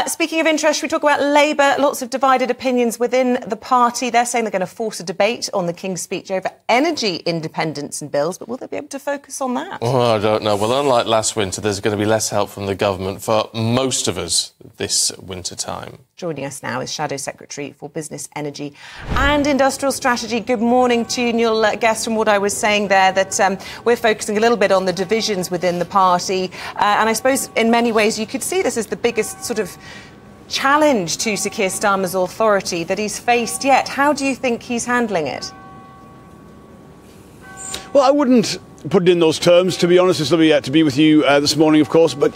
Speaking of interest, we talk about Labour. Lots of divided opinions within the party. They're saying they're going to force a debate on the King's speech over energy independence and bills, but will they be able to focus on that? Oh, I don't know. Well, unlike last winter, there's going to be less help from the government for most of us this winter time. Joining us now is Shadow Secretary for Business, Energy and Industrial Strategy. Good morning to you. And you'll guess from what I was saying there that we're focusing a little bit on the divisions within the party. And I suppose in many ways you could see this as the biggest sort of challenge to Sir Keir Starmer's authority that he's faced yet. How do you think he's handling it? Well, I wouldn't put it in those terms, to be honest. It's lovely to be with you this morning, of course. But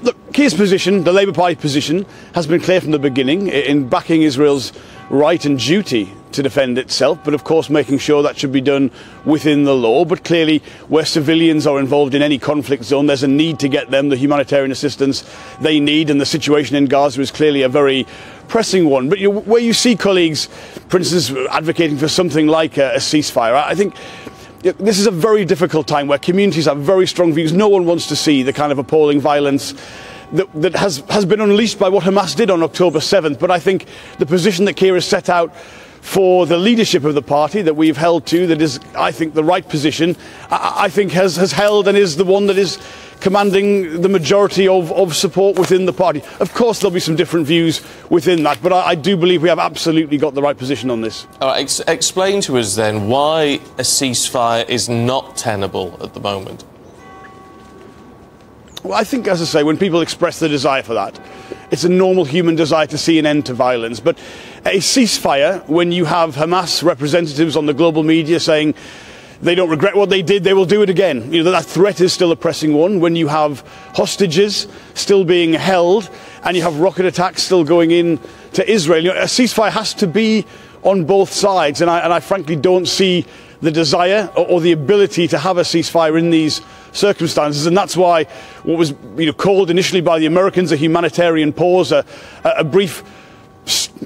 look, Keir's position, the Labour Party position, has been clear from the beginning in backing Israel's right and duty to defend itself, but of course making sure that should be done within the law. But clearly, where civilians are involved in any conflict zone, there's a need to get them the humanitarian assistance they need, and the situation in Gaza is clearly a very pressing one. But where you see colleagues, for instance, advocating for something like a ceasefire, I think this is a very difficult time where communities have very strong views. No one wants to see the kind of appalling violence that has been unleashed by what Hamas did on October 7th. But I think the position that Keir has set out for the leadership of the party that we've held to, that is, I think, the right position, I think has held and is the one that is commanding the majority of support within the party. Of course, there'll be some different views within that, but I do believe we have absolutely got the right position on this. All right, explain to us then why a ceasefire is not tenable at the moment. Well, I think, as I say, when people express the desire for that, it's a normal human desire to see an end to violence. But a ceasefire, when you have Hamas representatives on the global media saying they don't regret what they did, they will do it again. That threat is still a pressing one. When you have hostages still being held and you have rocket attacks still going in to Israel, a ceasefire has to be on both sides. And I frankly don't see the desire or the ability to have a ceasefire in these circumstances, and that's why what was called initially by the Americans a humanitarian pause, a brief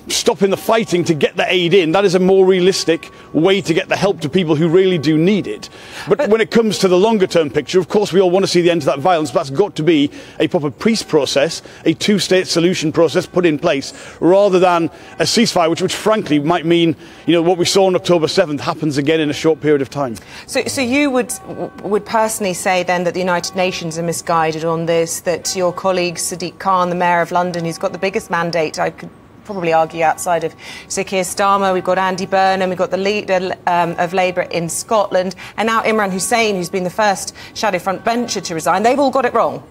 stop in the fighting to get the aid in, that is a more realistic way to get the help to people who really do need it. But when it comes to the longer term picture, of course we all want to see the end to that violence, but that's got to be a proper peace process, a two-state solution process put in place, rather than a ceasefire, which frankly might mean what we saw on October 7th happens again in a short period of time. So you would personally say then that the United Nations are misguided on this, that your colleague Sadiq Khan, the Mayor of London, who's got the biggest mandate, I could probably argue outside of Sir Keir Starmer, we've got Andy Burnham, we've got the leader of Labour in Scotland, and now Imran Hussain, who's been the first shadow front bencher to resign. They've all got it wrong.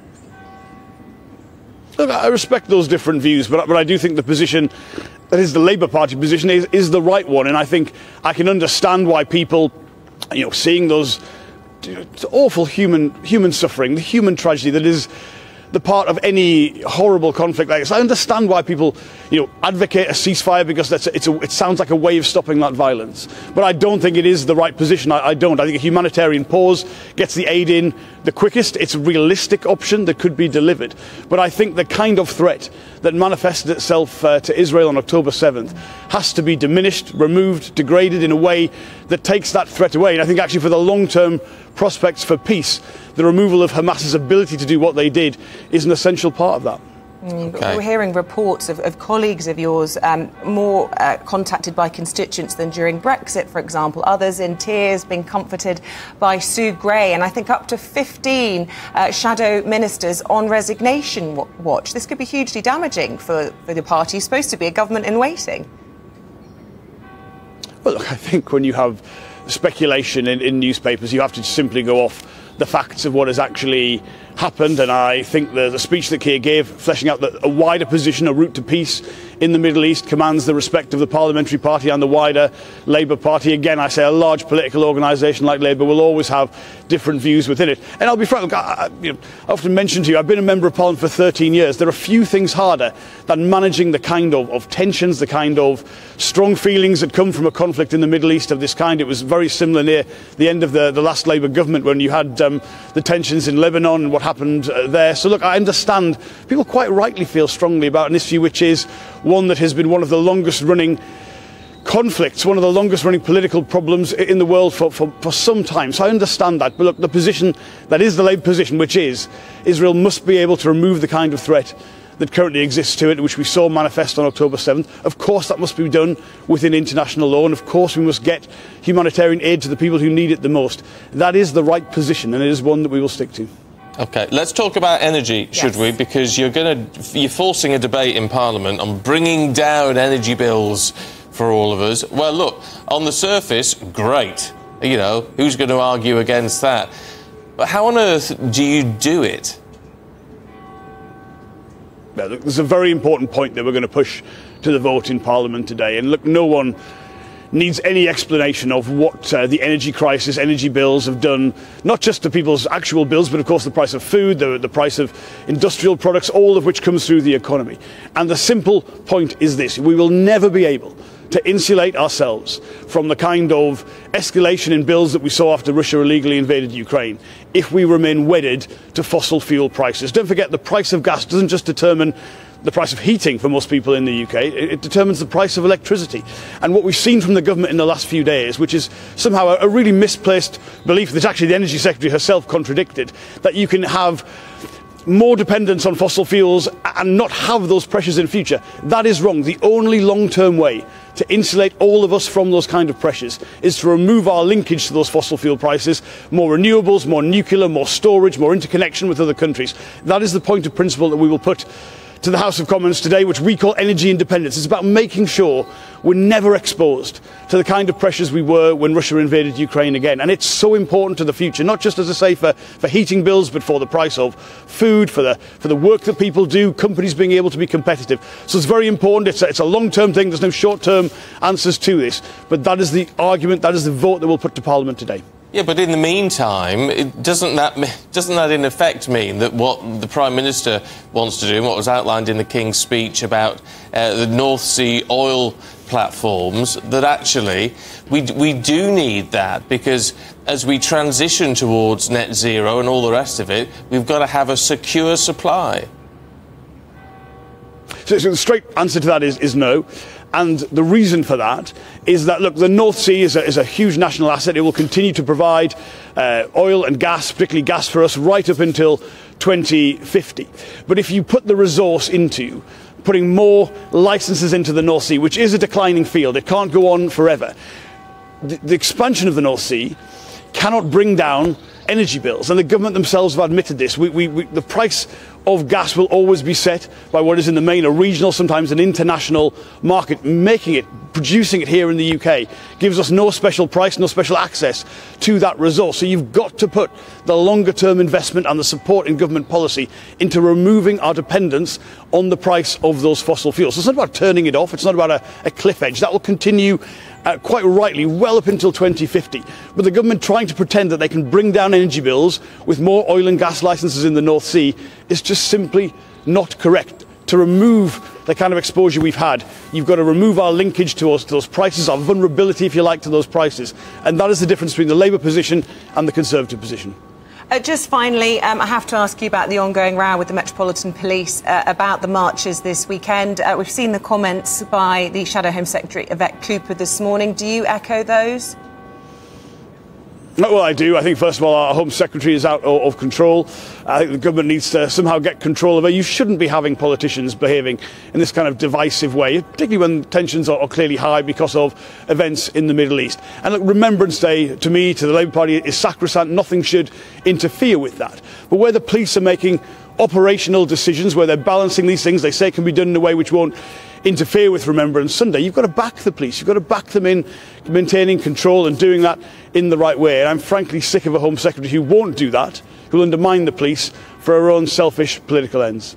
Look, I respect those different views, but I do think the position that is the Labour Party position is the right one, and I think I can understand why people, seeing those awful human suffering, the human tragedy that is the part of any horrible conflict like this. I understand why people, advocate a ceasefire, because it sounds like a way of stopping that violence. But I don't think it is the right position. I don't. I think a humanitarian pause gets the aid in the quickest. It's a realistic option that could be delivered. But I think the kind of threat that manifested itself to Israel on October 7th has to be diminished, removed, degraded in a way that takes that threat away. And I think actually for the long-term prospects for peace, the removal of Hamas's ability to do what they did is an essential part of that. Okay. We're hearing reports of colleagues of yours more contacted by constituents than during Brexit, for example. Others in tears, being comforted by Sue Gray, and I think up to 15 shadow ministers on resignation watch. This could be hugely damaging for the party, supposed to be a government in waiting. Well, look, I think when you have speculation in newspapers, you have to simply go off the facts of what has actually happened, and I think the speech that Keir gave, fleshing out a wider position, a route to peace in the Middle East, commands the respect of the Parliamentary Party and the wider Labour Party. Again, I say a large political organisation like Labour will always have different views within it. And I'll be frank, look, I often mention to you, I've been a Member of Parliament for 13 years. There are few things harder than managing the kind of tensions, the kind of strong feelings that come from a conflict in the Middle East of this kind. It was very similar near the end of the last Labour government when you had the tensions in Lebanon and what happened there. So look, I understand people quite rightly feel strongly about an issue which is one that has been one of the longest running conflicts, one of the longest running political problems in the world for some time. So I understand that. But look, the position that is the Labour position, which is Israel must be able to remove the kind of threat that currently exists to it, which we saw manifest on October 7th. Of course, that must be done within international law, and of course we must get humanitarian aid to the people who need it the most. That is the right position, and it is one that we will stick to. OK, let's talk about energy, should we? Because you're forcing a debate in Parliament on bringing down energy bills for all of us. Well, look, on the surface, great. You know, who's going to argue against that? But how on earth do you do it? Well, look, there's a very important point that we're going to push to the vote in Parliament today. And look, no one needs any explanation of what the energy crisis, energy bills have done, not just to people's actual bills, but of course the price of food, the price of industrial products, all of which comes through the economy. And the simple point is this: we will never be able to insulate ourselves from the kind of escalation in bills that we saw after Russia illegally invaded Ukraine if we remain wedded to fossil fuel prices. Don't forget, the price of gas doesn't just determine the price of heating for most people in the UK, it determines the price of electricity. And what we've seen from the government in the last few days, which is somehow a really misplaced belief that actually the Energy Secretary herself contradicted, that you can have more dependence on fossil fuels and not have those pressures in future. That is wrong. The only long-term way to insulate all of us from those kind of pressures is to remove our linkage to those fossil fuel prices, more renewables, more nuclear, more storage, more interconnection with other countries. That is the point of principle that we will put to the House of Commons today, which we call energy independence. It's about making sure we're never exposed to the kind of pressures we were when Russia invaded Ukraine again. And it's so important to the future, not just, as I say, for heating bills, but for the price of food, for the work that people do, companies being able to be competitive. So it's very important. It's a long-term thing. There's no short-term answers to this. But that is the argument, that is the vote that we'll put to Parliament today. Yeah, but in the meantime, doesn't that in effect mean that what the Prime Minister wants to do, and what was outlined in the King's speech about the North Sea oil platforms, that actually we do need that, because as we transition towards net zero and all the rest of it, we've got to have a secure supply? So the straight answer to that is no. And the reason for that is that, look, the North Sea is a huge national asset. It will continue to provide oil and gas, particularly gas for us, right up until 2050. But if you put the resource into putting more licenses into the North Sea, which is a declining field, it can't go on forever, the expansion of the North Sea cannot bring down energy bills. And the government themselves have admitted this. The price of gas will always be set by what is in the main a regional, sometimes an international market. Producing it here in the UK gives us no special price, no special access to that resource. So you've got to put the longer term investment and the support in government policy into removing our dependence on the price of those fossil fuels. So it's not about turning it off. It's not about a cliff edge. That will continue quite rightly well up until 2050. But the government trying to pretend that they can bring down energy bills with more oil and gas licenses in the North Sea is just simply not correct. To remove the kind of exposure we've had, you've got to remove our linkage to those prices, our vulnerability, if you like, to those prices. And that is the difference between the Labour position and the Conservative position. Just finally, I have to ask you about the ongoing row with the Metropolitan Police about the marches this weekend. We've seen the comments by the Shadow Home Secretary, Yvette Cooper, this morning. Do you echo those? Well, I do. I think, first of all, our Home Secretary is out of control. I think the government needs to somehow get control of her. You shouldn't be having politicians behaving in this kind of divisive way, particularly when tensions are clearly high because of events in the Middle East. And look, Remembrance Day, to me, to the Labour Party, is sacrosanct. Nothing should interfere with that. But where the police are making operational decisions, where they're balancing these things, they say can be done in a way which won't interfere with Remembrance Sunday, you've got to back the police. You've got to back them in maintaining control and doing that in the right way. And I'm frankly sick of a Home Secretary who won't do that, who will undermine the police for her own selfish political ends.